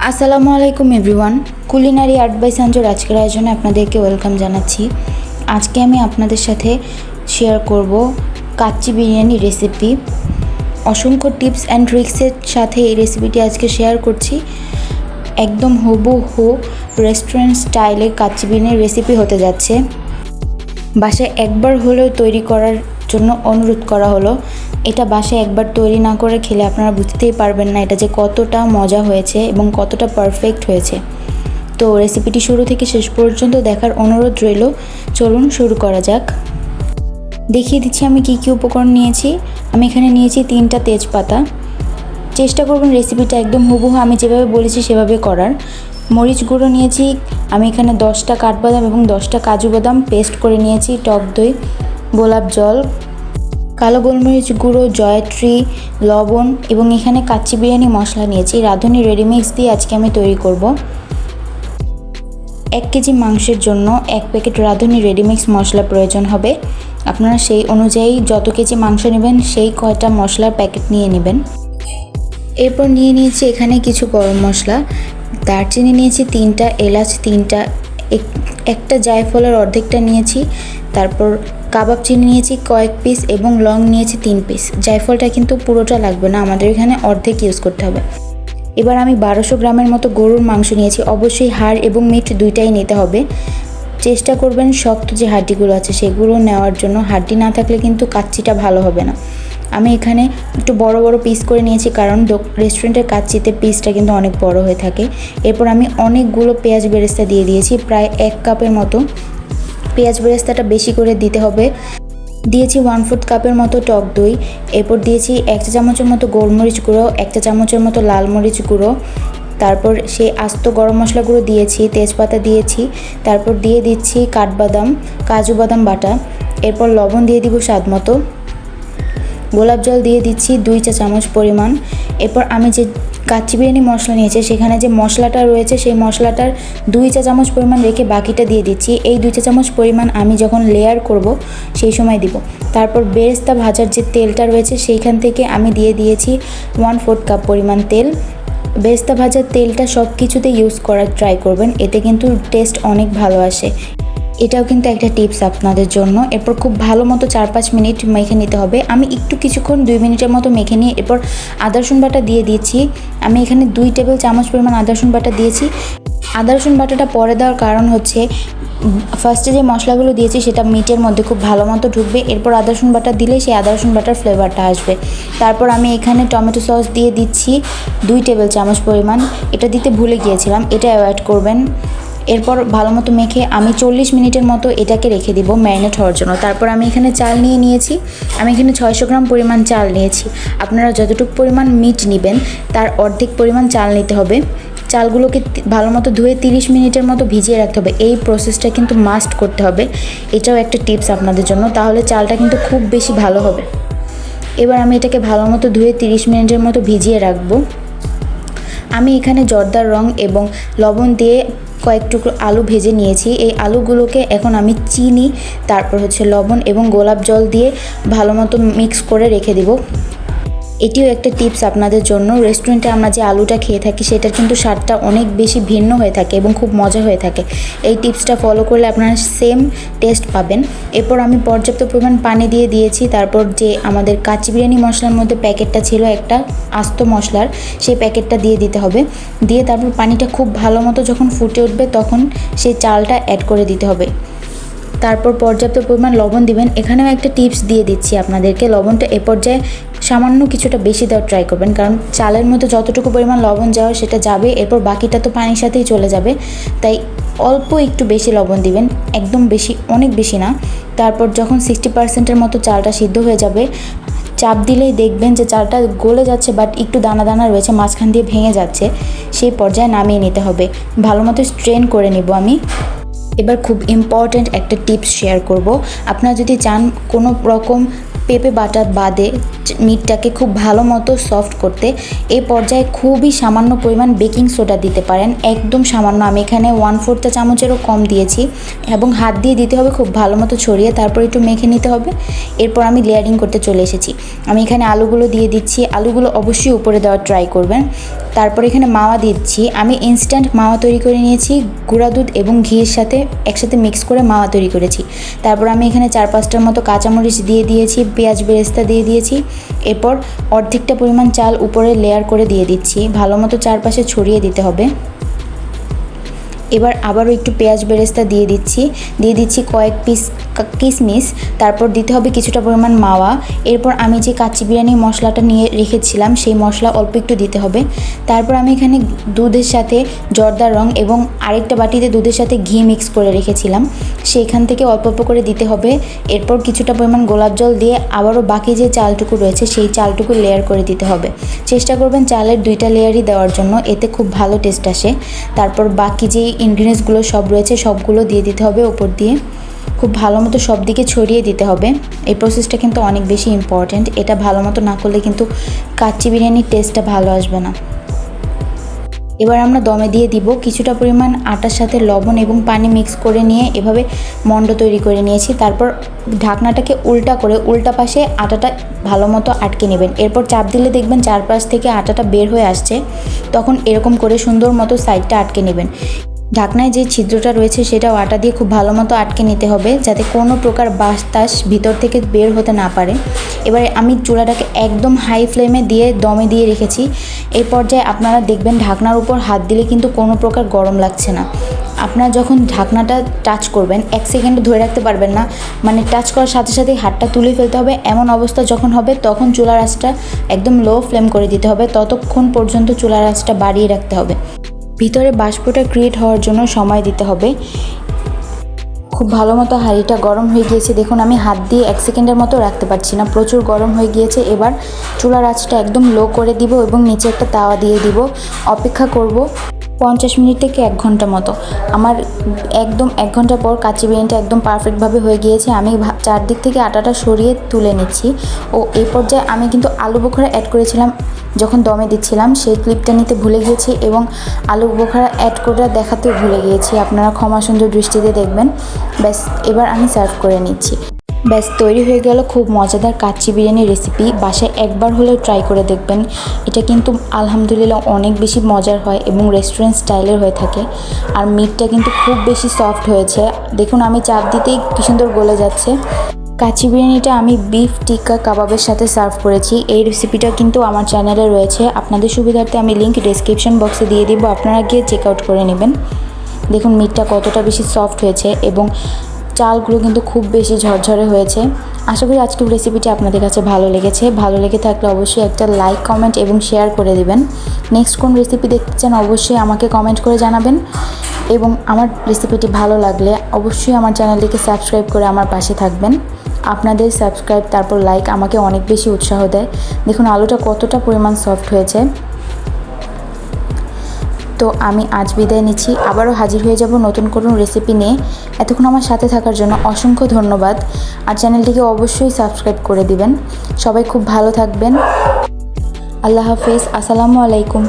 আসসালামু আলাইকুম everyone. Culinary art by সঞ্জুর আজকের আয়োজনে আপনাদেরকে ওয়েলকাম জানাচ্ছি। আজকে আমি আপনাদের সাথে শেয়ার করব কাচ্চি বিরিয়ানি রেসিপি। অসংখ্য টিপস অ্যান্ড ট্রিক্সের সাথে এই রেসিপিটি আজকে শেয়ার করছি। একদম হুবহু রেস্টুরেন্ট স্টাইলে কাচ্চি বিরিয়ানির রেসিপি হতে যাচ্ছে। বাসায় একবার হলেও তৈরি করার জন্য অনুরোধ করা হলো। এটা বাসায় একবার তৈরি না করে খেলে আপনারা বুঝতেই পারবেন না এটা যে কতটা মজা হয়েছে এবং কতটা পারফেক্ট হয়েছে। তো রেসিপিটি শুরু থেকে শেষ পর্যন্ত দেখার অনুরোধ রইল। চলুন শুরু করা যাক। দেখিয়ে দিচ্ছি আমি কী কী উপকরণ নিয়েছি। আমি এখানে নিয়েছি 3টা তেজপাতা। চেষ্টা করবেন রেসিপিটা একদম হুবহু আমি যেভাবে বলেছি সেভাবে করার। মরিচ গুঁড়ো নিয়েছি আমি এখানে 10টা কাঠবাদাম এবং 10টা কাজু বাদাম পেস্ট করে নিয়েছি, টক দই, গোলাপ জল, কালো গোলমরিচ গুঁড়ো, জয়ত্রী, লবণ এবং এখানে কাচ্চি বিরিয়ানি মশলা নিয়েছি। রাঁধুনি রেডিমিক্স দিয়ে আজকে আমি তৈরি করব। 1 কেজি মাংসের জন্য 1 প্যাকেট রাঁধুনি রেডিমিক্স মশলা প্রয়োজন হবে। আপনারা সেই অনুযায়ী যত কেজি মাংস নেবেন সেই কয়টা মশলার প্যাকেট নিয়ে নেবেন। এরপর নিয়ে নিয়েছি এখানে কিছু গরম মশলা, দারচিনি নিয়েছি 3টা, এলাচ 3টা, একটা জায়ফলের অর্ধেকটা নিয়েছি। তারপর কাবাব চিনি নিয়েছি কয়েক পিস এবং লং নিয়েছি 3 পিস। জায়ফলটা কিন্তু পুরোটা লাগবে না, আমাদের এখানে অর্ধেক ইউজ করতে হবে। এবার আমি 1200 গ্রামের মতো গরুর মাংস নিয়েছি। অবশ্যই হাড় এবং মিট দুইটাই নিতে হবে। চেষ্টা করবেন শক্ত যে হাড্ডিগুলো আছে সেগুলো নেওয়ার জন্য। হাড্ডি না থাকলে কিন্তু কাচ্চিটা ভালো হবে না। আমি এখানে একটু বড় বড় পিস করে নিয়েছি কারণ রেস্টুরেন্টের কাচ্চিতে পিসটা কিন্তু অনেক বড় হয়ে থাকে। এরপর আমি অনেকগুলো পেঁয়াজ বেরেস্তা দিয়ে দিয়েছি, প্রায় 1 কাপের মতো। পেঁয়াজ বেরেস্তাটা বেশি করে দিতে হবে। দিয়েছি 1/4 কাপের মতো টক দই। এরপর দিয়েছি 1 চা চামচের মতো গোলমরিচ গুঁড়ো, 1 চা চামচের মতো লাল মরিচ গুঁড়ো। তারপর সেই আস্ত গরম মশলা গুঁড়ো দিয়েছি, তেজপাতা দিয়েছি। তারপর দিয়ে দিচ্ছি কাঠবাদাম, কাজু বাদাম বাটা। এরপর লবণ দিয়ে দিব স্বাদ মতো। গোলাপ জল দিয়ে দিচ্ছি 2 চা চামচ পরিমাণ। এরপর আমি যে কাচ্চি বিরিয়ানি মশলা নিয়েছি সেখানে যে মশলাটা রয়েছে সেই মশলাটার 2 চা চামচ পরিমাণ রেখে বাকিটা দিয়ে দিচ্ছি। এই 2 চা চামচ পরিমাণ আমি যখন লেয়ার করব সেই সময় দিব। তারপর বেরেস্তা ভাজার যে তেলটা রয়েছে সেইখান থেকে আমি দিয়ে দিয়েছি 1/4 কাপ পরিমাণ তেল। বেরেস্তা ভাজার তেলটা সব কিছুতে ইউজ করার ট্রাই করবেন, এতে কিন্তু টেস্ট অনেক ভালো আসে। এটাও কিন্তু একটা টিপস আপনাদের জন্য। এরপর খুব ভালো মতো 4-5 মিনিট মেখে নিতে হবে। আমি কিছুক্ষণ 2 মিনিটের মতো মেখে নিয়ে এরপর আদা রসুন বাটা দিয়ে দিয়েছি। আমি এখানে 2 টেবিল চামচ পরিমাণ আদা রসুন বাটা দিয়েছি। আদা রসুন বাটাটা পরে দেওয়ার কারণ হচ্ছে ফার্স্টে যে মশলাগুলো দিয়েছি সেটা মিটের মধ্যে খুব ভালো মতো ঢুকবে। এরপর আদা রসুন বাটা দিলে সেই আদা রসুন বাটার ফ্লেভারটা আসবে। তারপর আমি এখানে টমেটো সস দিয়ে দিচ্ছি 2 টেবিল চামচ পরিমাণ। এটা দিতে ভুলে গিয়েছিলাম, এটা অ্যাভয়েড করবেন। এরপর ভালো মতো মেখে আমি 40 মিনিটের মতো এটাকে রেখে দিব ম্যারিনেট হওয়ার জন্য। তারপর আমি এখানে চাল নিয়েছি। আমি এখানে 600 গ্রাম পরিমাণ চাল নিয়েছি। আপনারা যতটুকু পরিমাণ মিট নেবেন তার অর্ধেক পরিমাণ চাল নিতে হবে। চালগুলোকে ভালো মতো ধুয়ে 30 মিনিটের মতো ভিজিয়ে রাখতে হবে। এই প্রসেসটা কিন্তু মাস্ট করতে হবে। এটাও একটা টিপস আপনাদের জন্য, তাহলে চালটা কিন্তু খুব বেশি ভালো হবে। এবার আমি এটাকে ভালো মতো ধুয়ে 30 মিনিটের মতো ভিজিয়ে রাখবো। আমি এখানে জর্দার রং এবং লবণ দিয়ে কয়েক টুকরো আলু ভেজে নিয়েছি। এই আলুগুলোকে এখন আমি চিনি, তারপর লবণ এবং গোলাপ জল দিয়ে ভালো মতো মিক্স করে রেখে দিব। এটিও একটা টিপস আপনাদের জন্য। রেস্টুরেন্টে আমরা যে আলুটা খেয়ে থাকি সেটার কিন্তু স্বাদটা অনেক বেশি ভিন্ন হয়ে থাকে এবং খুব মজা হয়ে থাকে। এই টিপসটা ফলো করলে আপনারা সেম টেস্ট পাবেন। এরপর আমি পর্যাপ্ত পরিমাণ পানি দিয়ে দিয়েছি। তারপর যে আমাদের কাচ্চি বিরিয়ানি মশলার মধ্যে প্যাকেটটা ছিল একটা আস্ত মশলার, সেই প্যাকেটটা দিয়ে দিতে হবে। দিয়ে তারপর পানিটা খুব ভালো মতো যখন ফুটে উঠবে তখন সেই চালটা অ্যাড করে দিতে হবে। তারপর পর্যাপ্ত পরিমাণ লবণ দিবেন। এখানেও একটা টিপস দিয়ে দিচ্ছি আপনাদেরকে, লবণটা এ পর্যায়ে সামান্য কিছুটা বেশি দেওয়ার ট্রাই করবেন, কারণ চালের মধ্যে যতটুকু পরিমাণ লবণ যাওয়ার সেটা যাবে, এরপর বাকিটা তো পানির সাথেই চলে যাবে। তাই অল্প একটু বেশি লবণ দিবেন, একদম বেশি, অনেক বেশি না। তারপর যখন 60%-এর মতো চালটা সিদ্ধ হয়ে যাবে, চাপ দিলেই দেখবেন যে চালটা গলে যাচ্ছে বাট একটু দানা দানা রয়েছে, মাঝখান দিয়ে ভেঙে যাচ্ছে। সেই পর্যায়ে নামিয়ে নিতে হবে। ভালো মতো স্ট্রেন করে নিব আমি। এবার খুব ইম্পর্ট্যান্ট একটা টিপস শেয়ার করব। আপনারা যদি চান কোনো রকম পেঁপে বাটা বাদে মিটটাকে খুব ভালো মতো সফট করতে, এই পর্যায়ে খুবই সামান্য পরিমাণ বেকিং সোডা দিতে পারেন, একদম সামান্য। আমি এখানে 1/4 চা চামচেরও কম দিয়েছি এবং হাত দিয়ে দিতে হবে খুব ভালো মতো ছড়িয়ে, তারপর একটু মেখে নিতে হবে। এরপর আমি লেয়ারিং করতে চলে এসেছি। আমি এখানে আলুগুলো দিয়ে দিচ্ছি। আলুগুলো অবশ্যই উপরে দেওয়ার ট্রাই করবেন। তারপর এখানে মাওয়া দিচ্ছি। আমি ইনস্ট্যান্ট মাওয়া তৈরি করে নিয়েছি, গুঁড়া দুধ এবং ঘিয়ের সাথে একসাথে মিক্স করে মাওয়া তৈরি করেছি। তারপর আমি এখানে 4-5টার মতো কাঁচামরিচ দিয়ে দিয়েছি, পেঁয়াজ বেরেস্তা দিয়ে দিয়েছি। এরপর অর্ধেকটা পরিমাণ চাল উপরে লেয়ার করে দিয়ে দিচ্ছি, ভালো মতো চারপাশে ছড়িয়ে দিতে হবে। এবার আবারও একটু পেঁয়াজ বেরেস্তা দিয়ে দিচ্ছি কয়েক পিস কিশমিশ। তারপর দিতে হবে কিছুটা পরিমাণ মাওয়া। এরপর আমি যে কাচ্চি বিরিয়ানি মশলাটা নিয়ে রেখেছিলাম সেই মশলা অল্প একটু দিতে হবে। তারপর আমি এখানে দুধের সাথে জর্দার রং এবং আরেকটা বাটিতে দুধের সাথে ঘি মিক্স করে রেখেছিলাম, সেইখান থেকে অল্প অল্প করে দিতে হবে। এরপর কিছুটা পরিমাণ গোলাপ জল দিয়ে আবারও বাকি যে চালটুকু রয়েছে সেই চালটুকু লেয়ার করে দিতে হবে। চেষ্টা করবেন চালের 2টা লেয়ারই দেওয়ার জন্য, এতে খুব ভালো টেস্ট আসে। তারপর বাকি যে ইনগ্রিডিয়েন্টসগুলো সব রয়েছে সবগুলো দিয়ে দিতে হবে উপর দিয়ে, খুব ভালো মতো সব দিকে ছড়িয়ে দিতে হবে। এই প্রসেসটা কিন্তু অনেক বেশি ইম্পর্ট্যান্ট, এটা ভালো মতো না করলে কিন্তু কাচ্চি বিরিয়ানির টেস্টটা ভালো আসবে না। এবার আমরা দমে দিয়ে দিব। কিছুটা পরিমাণ আটার সাথে লবণ এবং পানি মিক্স করে নিয়ে এভাবে মণ্ড তৈরি করে নিয়েছি। তারপর ঢাকনাটাকে উল্টা পাশে আটাটা ভালো মতো আটকে নেবেন। এরপর চাপ দিলে দেখবেন চারপাশ থেকে আটাটা বের হয়ে আসছে, তখন এরকম করে সুন্দর মতো সাইডটা আটকে নেবেন। ঢাকনায় যে ছিদ্রটা রয়েছে সেটাও আটা দিয়ে খুব ভালো মতো আটকে নিতে হবে, যাতে কোনো প্রকার বাতাস ভিতর থেকে বের হতে না পারে। এবারে আমি চুলাটাকে একদম হাই ফ্লেমে দিয়ে দমে দিয়ে রেখেছি। এই পর্যায়ে আপনারা দেখবেন ঢাকনার উপর হাত দিলে কিন্তু কোনো প্রকার গরম লাগছে না। আপনারা যখন ঢাকনাটা টাচ করবেন 1 সেকেন্ড ধরে রাখতে পারবেন না, মানে টাচ করার সাথে সাথে হাতটা তুলে ফেলতে হবে। এমন অবস্থা যখন হবে তখন চুলার আঁচটা একদম লো ফ্লেম করে দিতে হবে, ততক্ষণ পর্যন্ত চুলার আঁচটা বাড়িয়ে রাখতে হবে। ভিতরে বাষ্পটা ক্রিয়েট হওয়ার জন্য সময় দিতে হবে। খুব ভালো মতো হাঁড়িটা গরম হয়ে গিয়েছে, দেখুন আমি হাত দিয়ে 1 সেকেন্ডের মতো রাখতে পারছি না, প্রচুর গরম হয়ে গিয়েছে। এবার চুলার আঁচটা একদম লো করে দিব এবং নিচে একটা তাওয়া দিয়ে দিব। অপেক্ষা করব 50 মিনিট থেকে 1 ঘন্টা মতো। আমার একদম 1 ঘন্টা পর কাচ্চি বিরিয়ানিটা একদম পারফেক্টভাবে হয়ে গিয়েছে। আমি চারদিক থেকে আটাটা সরিয়ে তুলে নিচ্ছি। ও এই পর্যায়ে আমি কিন্তু আলু বোখরা অ্যাড করেছিলাম যখন দমে দিচ্ছিলাম, সেই ক্লিপটা নিতে ভুলে গিয়েছি এবং আলু বোখরা অ্যাড করে দেখাতেও ভুলে গিয়েছি। আপনারা ক্ষমা সুন্দর দৃষ্টিতে দেখবেন। ব্যাস, এবার আমি সার্ভ করে নিচ্ছি। ব্যাস, তৈরি হয়ে গেল খুব মজাদার কাচ্চি বিরিয়ানির রেসিপি। বাসায় একবার হলেও ট্রাই করে দেখবেন। এটা কিন্তু আলহামদুলিল্লাহ অনেক বেশি মজার হয় এবং রেস্টুরেন্ট স্টাইলের হয়ে থাকে। আর মিটটা কিন্তু খুব বেশি সফট হয়েছে, দেখুন আমি চাপ দিতেই কি সুন্দর গলে যাচ্ছে। কাচ্চি বিরিয়ানিটা আমি বিফ টিক্কা কাবাবের সাথে সার্ভ করেছি। এই রেসিপিটা কিন্তু আমার চ্যানেলে রয়েছে, আপনাদের সুবিধার্থে আমি লিঙ্ক ডেসক্রিপশন বক্সে দিয়ে দিব, আপনারা গিয়ে চেক আউট করে নেবেন। দেখুন মিটটা কতটা বেশি সফট হয়েছে এবং চালগুলো কিন্তু খুব বেশি ঝরঝরে হয়েছে। আশা করি আজকের রেসিপিটি আপনাদের কাছে ভালো লেগেছে। ভালো লেগে থাকলে অবশ্যই একটা লাইক, কমেন্ট এবং শেয়ার করে দিবেন। নেক্সট কোন রেসিপি দেখতে চান অবশ্যই আমাকে কমেন্ট করে জানাবেন। এবং আমার রেসিপিটি ভালো লাগলে অবশ্যই আমার চ্যানেলটিকে সাবস্ক্রাইব করে আমার পাশে থাকবেন। আপনাদের সাবস্ক্রাইব তারপর লাইক আমাকে অনেক বেশি উৎসাহ দেয়। দেখুন আলুটা কতটা পরিমাণ সফট হয়েছে। তো আমি আজ বিদায় নিচ্ছি, আবারও হাজির হয়ে যাব নতুন কোনো রেসিপি নিয়ে। এতক্ষণ আমার সাথে থাকার জন্য অসংখ্য ধন্যবাদ। আর চ্যানেলটিকে অবশ্যই সাবস্ক্রাইব করে দিবেন। সবাই খুব ভালো থাকবেন। আল্লাহ হাফেজ। আসসালামু আলাইকুম।